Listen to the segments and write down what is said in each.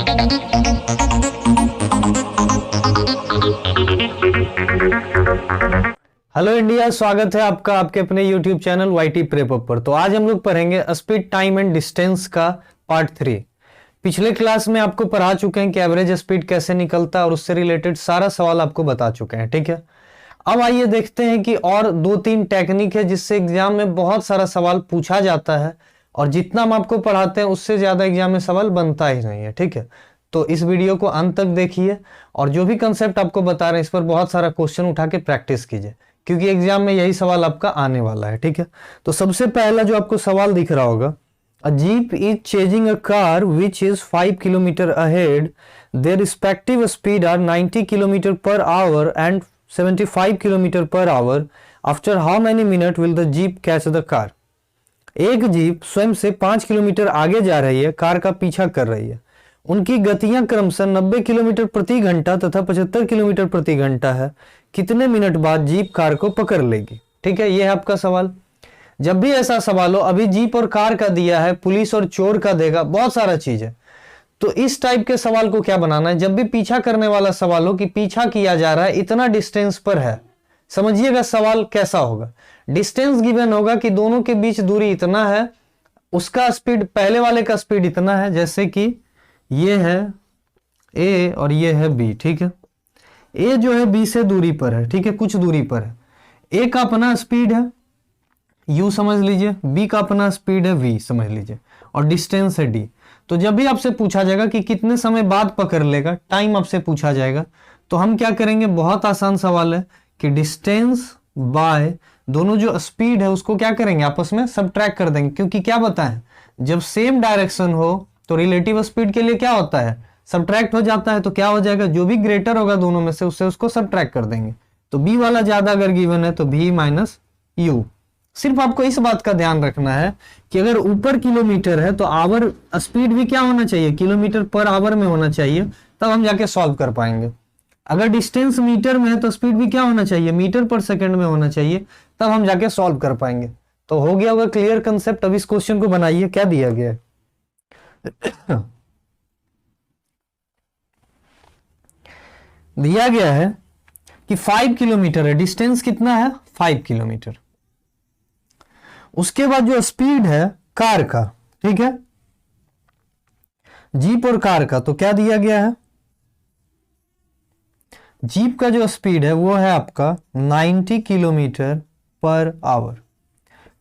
Hello India, स्वागत है आपका आपके अपने YouTube चैनल YT प्रेप पर। तो आज हम लोग पढ़ेंगे स्पीड, टाइम एंड डिस्टेंस का पार्ट 3। पिछले क्लास में आपको पढ़ा चुके हैं कि एवरेज स्पीड कैसे निकलता है और उससे रिलेटेड सारा सवाल आपको बता चुके हैं, ठीक है। अब आइए देखते हैं कि और 2-3 टेक्निक है जिससे एग्जाम में बहुत सारा सवाल पूछा जाता है और जितना हम आपको पढ़ाते हैं उससे ज्यादा एग्जाम में सवाल बनता ही नहीं है, ठीक है। तो इस वीडियो को अंत तक देखिए और जो भी कंसेप्ट आपको बता रहे हैं इस पर बहुत सारा क्वेश्चन उठा के प्रैक्टिस कीजिए, क्योंकि एग्जाम में यही सवाल आपका आने वाला है, ठीक है। तो सबसे पहला जो आपको सवाल दिख रहा होगा, a jeep is chasing a car which is 5 kilometre ahead, their respective speed are 90 kilometre per hour and 75 kilometre per hour. After how many minute will the jeep catch the car. एक jeep स्वयं से 5 kilometre आगे जा रही है, car का पीछा कर रही है। उनकी गतियां क्रमशः 90 किलोमीटर प्रति घंटा तथा 75 किलोमीटर प्रति घंटा है। कितने मिनट बाद जीप कार को पकड़ लेगी? ठीक है, यह है आपका सवाल। जब भी ऐसा सवाल हो, अभी जीप और कार का दिया है, पुलिस और चोर का देगा, बहुत सारा चीज है। तो इस टाइप के सवाल को क्या बनाना है, जब भी पीछा करने वाला सवाल हो कि पीछा किया जा रहा है, इतना डिस्टेंस पर है, समझिएगा सवाल कैसा होगा। डिस्टेंस गिवन होगा कि दोनों के बीच दूरी इतना है, उसका स्पीड, पहले वाले का स्पीड इतना है, जैसे कि ये है ए और ये है बी, ठीक है। ए जो है बी से दूरी पर है, ठीक है, कुछ दूरी पर है। ए का अपना स्पीड है u समझ लीजिए, बी का अपना स्पीड है v समझ लीजिए, और डिस्टेंस है d। तो जब भी आपसे पूछा जाएगा कि कितने समय बाद पकड़ लेगा, टाइम आपसे पूछा जाएगा, तो हम क्या करेंगे, बहुत आसान सवाल है कि डिस्टेंस बाय दोनों जो स्पीड है उसको क्या करेंगे, आपस में सबट्रैक्ट कर देंगे। क्योंकि क्या बताएं, जब सेम डायरेक्शन हो तो रिलेटिव स्पीड के लिए क्या होता है, सबट्रैक्ट हो जाता है। तो क्या हो जाएगा, जो भी ग्रेटर होगा दोनों में से उससे उसको सबट्रैक्ट कर देंगे। तो बी वाला ज्यादा अगर गिवन है तो v माइनस यू। सिर्फ आपको इस बात का ध्यान रखना है कि अगर ऊपर किलोमीटर है तो आवर स्पीड भी क्या होना चाहिए, किलोमीटर पर आवर में होना चाहिए, तब हम जाके सॉल्व कर पाएंगे। अगर डिस्टेंस मीटर में है तो स्पीड भी क्या होना चाहिए, मीटर पर सेकंड में होना चाहिए, तब हम जाके सॉल्व कर पाएंगे। तो हो गया होगा क्लियर कंसेप्ट। अब इस क्वेश्चन को बनाइए, क्या दिया गया है। दिया गया है कि 5 किलोमीटर है, डिस्टेंस कितना है, 5 किलोमीटर। उसके बाद जो स्पीड है कार का, ठीक है, जीप और कार का, तो क्या दिया गया है, जीप का जो स्पीड है वो है आपका 90 किलोमीटर पर आवर।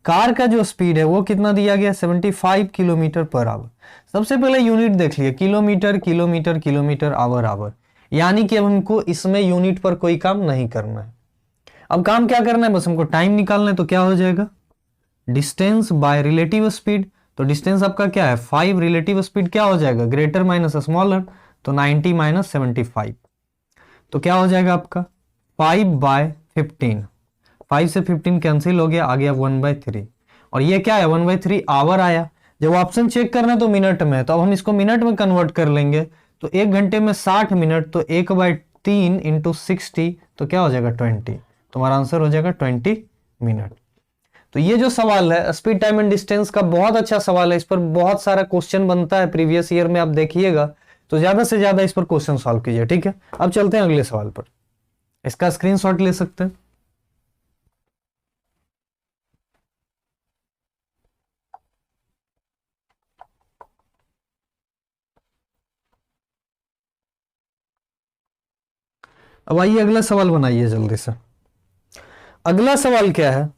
कार का जो स्पीड है वो कितना दिया गया, 75 किलोमीटर पर आवर। सबसे पहले यूनिट देख लिया, kilometre kilometre kilometre hour hour, यानी कि अब हमको इसमें यूनिट पर कोई काम नहीं करना है। अब काम क्या करना है, बस हमको टाइम निकालना है। तो क्या हो जाएगा, डिस्टेंस बाय रिलेटिव स्पीड। तो डिस्टेंस आपका क्या है 5, रिलेटिव स्पीड क्या हो जाएगा, ग्रेटर माइनस स्मॉलर, तो 90 माइनस 75। तो क्या हो जाएगा आपका 5/15। 5 से 15 कैंसिल हो गया, आ गया 1/3। और ये क्या है 1/3 आवर आया। जब ऑप्शन चेक करना है तो मिनट में है, तो अब हम इसको मिनट में कन्वर्ट कर लेंगे। तो 1 घंटे में 60 मिनट, तो 1/3 इंटू 60, तो क्या हो जाएगा 20। तुम्हारा आंसर हो जाएगा 20 मिनट। तो ये जो सवाल है स्पीड, टाइम एंड डिस्टेंस का, बहुत अच्छा सवाल है। इस पर बहुत सारा क्वेश्चन बनता है प्रीवियस ईयर में, आप देखिएगा। तो ज्यादा से ज्यादा इस पर क्वेश्चन सॉल्व कीजिए, ठीक है। अब चलते हैं अगले सवाल पर, इसका स्क्रीनशॉट ले सकते हैं। अब आइए अगला सवाल बनाइए जल्दी से। अगला सवाल क्या है,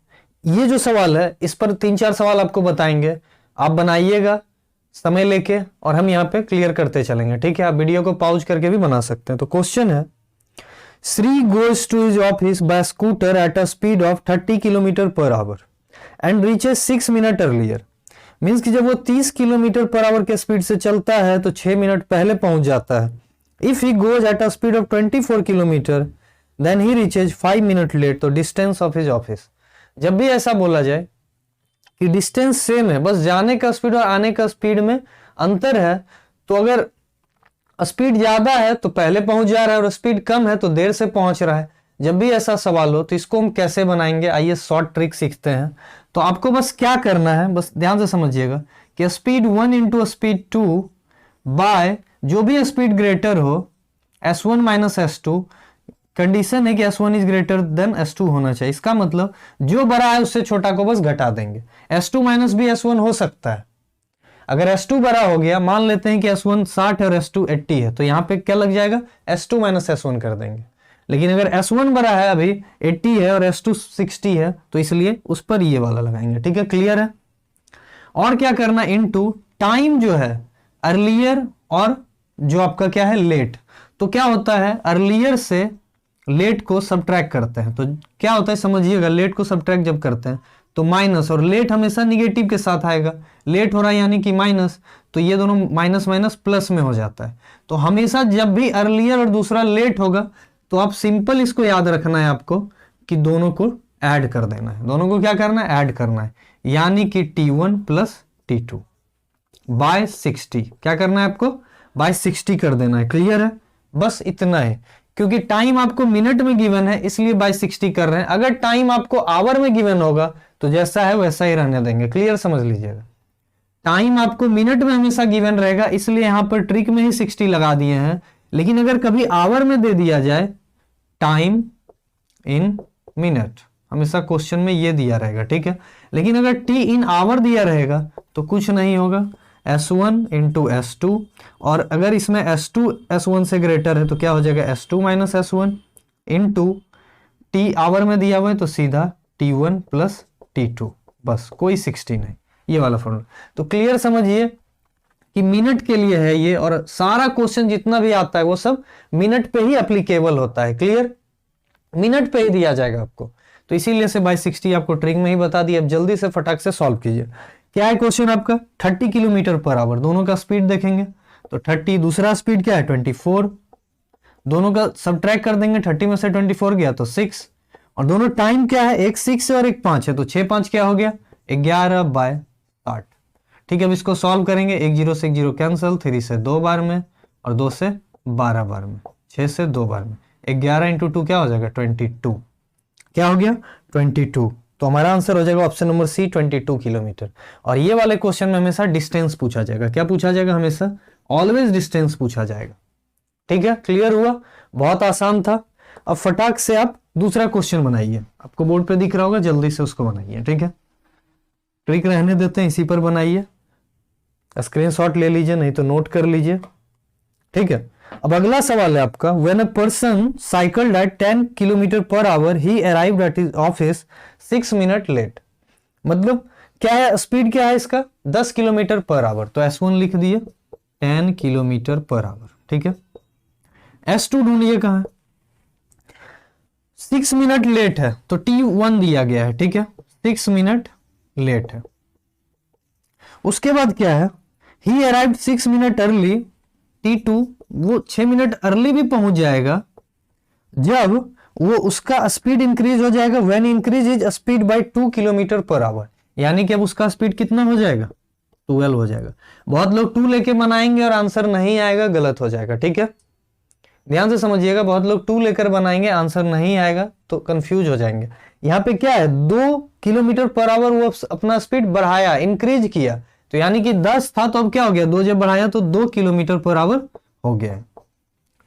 ये जो सवाल है इस पर 3-4 सवाल आपको बताएंगे, आप बनाइएगा समय लेके और हम यहाँ पे क्लियर करते चलेंगे, ठीक है। आप वीडियो को पॉज करके भी बना सकते हैं। तो क्वेश्चन है, Shri goes to his office by scooter at a speed of 30 kilometre per hour and reaches 6 minute earlier. Means कि जब वो 30 किलोमीटर पर आवर के स्पीड से चलता है तो 6 मिनट पहले पहुंच जाता है। If he goes at a speed of 24 kilometre then he reaches 5 minute late, तो डिस्टेंस ऑफ हिज ऑफिस। जब भी ऐसा बोला जाए कि डिस्टेंस सेम है, बस जाने का स्पीड और आने का स्पीड में अंतर है, तो अगर स्पीड ज्यादा है तो पहले पहुंच जा रहा है और स्पीड कम है तो देर से पहुंच रहा है। जब भी ऐसा सवाल हो तो इसको हम कैसे बनाएंगे, आइए शॉर्ट ट्रिक सीखते हैं। तो आपको बस क्या करना है, बस ध्यान से समझिएगा कि स्पीड 1 इंटू स्पीड 2 बाय जो भी स्पीड ग्रेटर हो S1 माइनस S2, कंडीशन है कि S1 is greater than S2 होना चाहिए। इसका मतलब जो बड़ा है उससे छोटा को बस घटा देंगे। S2 माइनस भी S1 हो सकता है। अगर S2 बड़ा हो गया, मान लेते हैं कि S1 60 और S2 80 है, तो यहां पे क्या लग जाएगा, S2 माइनस S1 कर देंगे। लेकिन अगर S1 बड़ा है, अभी 80 है और S2 60 है, तो इसलिए उस पर ये वाला लगाएंगे। ठीक है, क्लियर है। और क्या करना, इनटू टाइम जो है अर्लियर और जो आपका क्या है लेट। तो क्या होता है, अर्लियर से लेट को सब्ट्रैक्ट करते हैं तो क्या होता है समझिएगा, लेट को सब्ट्रैक्ट जब करते हैं तो माइनस, और लेट हमेशा निगेटिव के साथ आएगा, लेट हो रहा है यानी कि माइनस, तो ये दोनों माइनस माइनस प्लस में हो जाता है। तो हमेशा जब भी अर्लियर और दूसरा लेट होगा तो आप सिंपल इसको याद रखना है आपको कि दोनों को ऐड कर देना है। दोनों को क्या करना है, ऐड करना है, यानी कि T1 प्लस T2 बाय 60। क्या करना है आपको, बाय 60 कर देना है। क्लियर है, बस इतना है। क्योंकि टाइम आपको मिनट में गिवन है इसलिए बाय 60 कर रहे हैं। अगर टाइम आपको आवर में गिवन होगा तो जैसा है वैसा ही रहने देंगे। क्लियर, समझ लीजिएगा। टाइम आपको मिनट में हमेशा गिवन रहेगा इसलिए यहां पर ट्रिक में ही 60 लगा दिए हैं। लेकिन अगर कभी आवर में दे दिया जाए, टाइम इन मिनट, हमेशा क्वेश्चन में ये दिया रहेगा। ठीक है, लेकिन अगर टी इन आवर दिया रहेगा तो कुछ नहीं होगा, S1 इंटू S2, और अगर इसमें S2 S1 से ग्रेटर है तो क्या हो जाएगा, S2 minus S1 into T our में दिया हुआ है तो सीधा T1 प्लस T2, बस कोई 60 नहीं, ये वाला फॉर्मूला। तो क्लियर समझिए कि मिनट के लिए है ये, और सारा क्वेश्चन जितना भी आता है वो सब मिनट पे ही एप्लीकेबल होता है। क्लियर, मिनट पे ही दिया जाएगा आपको, तो इसीलिए से बाय 60 आपको ट्रिक में ही बता दिया। अब जल्दी से फटाक से सॉल्व कीजिए। क्या है क्वेश्चन आपका, 30 किलोमीटर पर आवर, दोनों का स्पीड देखेंगे तो 30, दूसरा स्पीड क्या है 24, दोनों का सब्ट्रैक्ट कर देंगे, 30 में से 24 गया तो 6, और दोनों टाइम क्या है, एक 6 है और एक 5 है, तो 6 5 क्या हो गया 11 बाय 60। ठीक है, अब इसको सॉल्व करेंगे, 1 0 से 1 0 कैंसिल, 3 से 2 बार में और 2 से 12 बार में, 6 से 2 बार में, 11 इंटू 2 क्या हो जाएगा 22, क्या हो गया 22। तो हमारा आंसर हो जाएगा ऑप्शन नंबर सी 22 किलोमीटर। और ये वाले क्वेश्चन में हमेशा डिस्टेंस पूछा जाएगा। क्या पूछा जाएगा, हमेशा ऑलवेज डिस्टेंस पूछा जाएगा। ठीक है, क्लियर हुआ, बहुत आसान था। अब फटाक से आप दूसरा क्वेश्चन बनाइए, आपको बोर्ड पे दिख रहा होगा, जल्दी से उसको बनाइए। ठीक है, ट्रिक रहने देते हैं, इसी पर बनाइए, स्क्रीनशॉट ले लीजिए नहीं तो नोट कर लीजिए। ठीक है, अब अगला सवाल है आपका, when a person cycled at 10 kilometre per hour he arrived at his office 6 minute late. मतलब क्या है, स्पीड क्या है इसका 10 किलोमीटर पर आवर, तो S1 लिख दिए 10 किलोमीटर पर आवर। ठीक है, S2 ढूंढिए कहां है, 6 मिनट लेट है तो T1 दिया गया है। ठीक है, 6 मिनट लेट है। उसके बाद क्या है, ही अराइव्ड 6 मिनट अर्ली, T2 वो 6 मिनट अर्ली भी पहुंच जाएगा जब वो उसका स्पीड इंक्रीज हो जाएगा, when increase is speed bye 2 kilometre per our, यानी कि अब उसका स्पीड कितना हो जाएगा 12 हो जाएगा। बहुत लोग 2 लेके बनाएंगे और आंसर नहीं आएगा, गलत हो जाएगा। ठीक है, ध्यान से समझिएगा, बहुत लोग 2 लेकर बनाएंगे, आंसर नहीं आएगा तो कंफ्यूज हो जाएंगे। यहाँ पे क्या है 2 किलोमीटर पर आवर वो अपना स्पीड बढ़ाया, इंक्रीज किया, तो यानी कि 10 था तो अब क्या हो गया 2 जब बढ़ाया तो 2 किलोमीटर पर आवर हो गया है।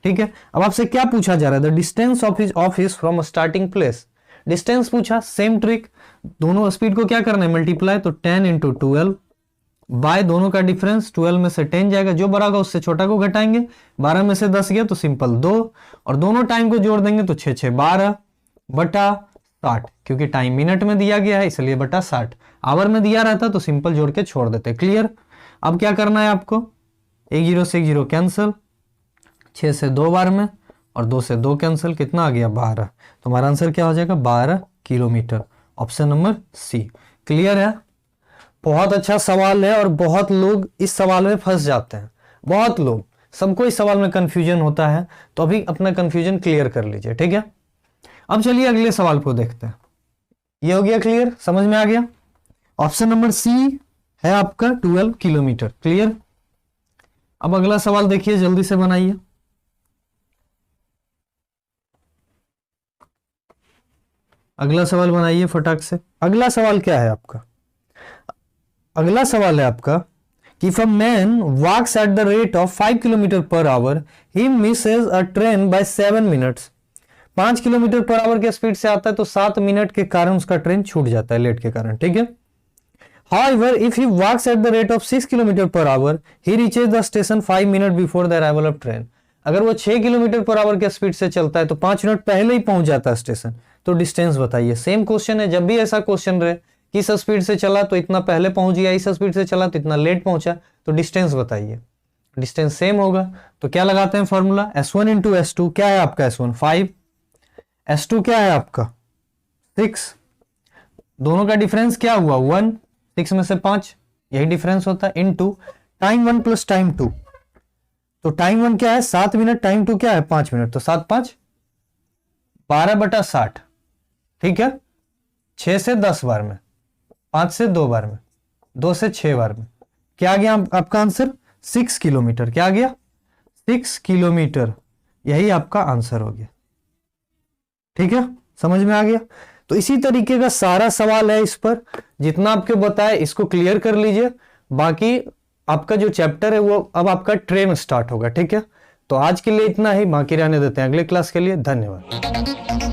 ठीक है, अब आपसे क्या पूछा जा रहा है, the distance of his office from starting place. Distance पूछा, सेम ट्रिक, दोनों स्पीड को क्या करना है मल्टीप्लाई, तो 10 इंटू 12 बाय दोनों का डिफरेंस, 12 में से 10 जाएगा, जो बड़ा होगा उससे छोटा को घटाएंगे, 12 में से 10 गया तो सिंपल 2, और दोनों टाइम को जोड़ देंगे तो 6 6 12 बटा 60, क्योंकि टाइम मिनट में दिया गया है इसलिए बटा 60, आवर में दिया रहता तो सिंपल जोड़ के छोड़ देते। क्लियर, अब क्या करना है आपको, 1 0 से 1 0 कैंसिल, 6 से 2 बार में और 2 से 2 कैंसिल, कितना आ गया 12। तो हमारा आंसर क्या हो जाएगा 12 kilometre, option number C. Clear है, बहुत अच्छा सवाल है और बहुत लोग इस सवाल में फंस जाते हैं, बहुत लोग, सबको इस सवाल में कंफ्यूजन होता है, तो अभी अपना कंफ्यूजन क्लियर कर लीजिए। ठीक है, अब चलिए अगले सवाल को देखते हैं। ये हो गया क्लियर, समझ में आ गया, ऑप्शन नंबर सी है आपका 12 किलोमीटर। क्लियर, अब अगला सवाल देखिए, जल्दी से बनाइए। अगला सवाल बनाइए फटाक से। अगला सवाल क्या है आपका, अगला सवाल है आपका कि if a man walks at the rate of 5 kilometre per our, he misses a train by 7 minutes. 5 kilometre per our के स्पीड से आता है तो 7 मिनट के कारण उसका ट्रेन छूट जाता है लेट के कारण, ठीक है। However, if he walks at the rate of 6 kilometre per our, he reaches the station 5 minutes before the arrival of train. अगर वो 6 किलोमीटर पर आवर के स्पीड से चलता है तो 5 मिनट पहले ही पहुंच जाता है स्टेशन। तो डिस्टेंस बताइए। सेम क्वेश्चन है, जब भी ऐसा क्वेश्चन रहे कि इस स्पीड से चला तो इतना पहले पहुंच गया, इस स्पीड से चला तो इतना लेट पहुंचा, तो डिस्टेंस बताइए। डिस्टेंस सेम होगा तो क्या लगाते हैं फॉर्मूला, S1 इंटू S2। क्या है आपका S1 5, S2 क्या है आपका 6, दोनों का डिफरेंस क्या हुआ 1, 6 में से 5, यही डिफरेंस होता है, इनटू टाइम 1 प्लस टाइम 2। तो टाइम 1 क्या है 7 मिनट, टाइम 2 क्या है 5 मिनट, तो 7 5 12/60, ठीक है। 6 से 10 बार में, 5 से 2 बार में, 2 से 6 बार में, क्या आ गया आपका आंसर 6 किलोमीटर। क्या आ गया 6 किलोमीटर, यही आपका आंसर हो गया, ठीक है, समझ में आ गया। तो इसी तरीके का सारा सवाल है, इस पर जितना आपको बताया इसको क्लियर कर लीजिए। बाकी आपका जो चैप्टर है वो अब आपका ट्रेन स्टार्ट होगा, ठीक है। तो आज के लिए इतना ही, बाकी रहने देते हैं अगले क्लास के लिए। धन्यवाद।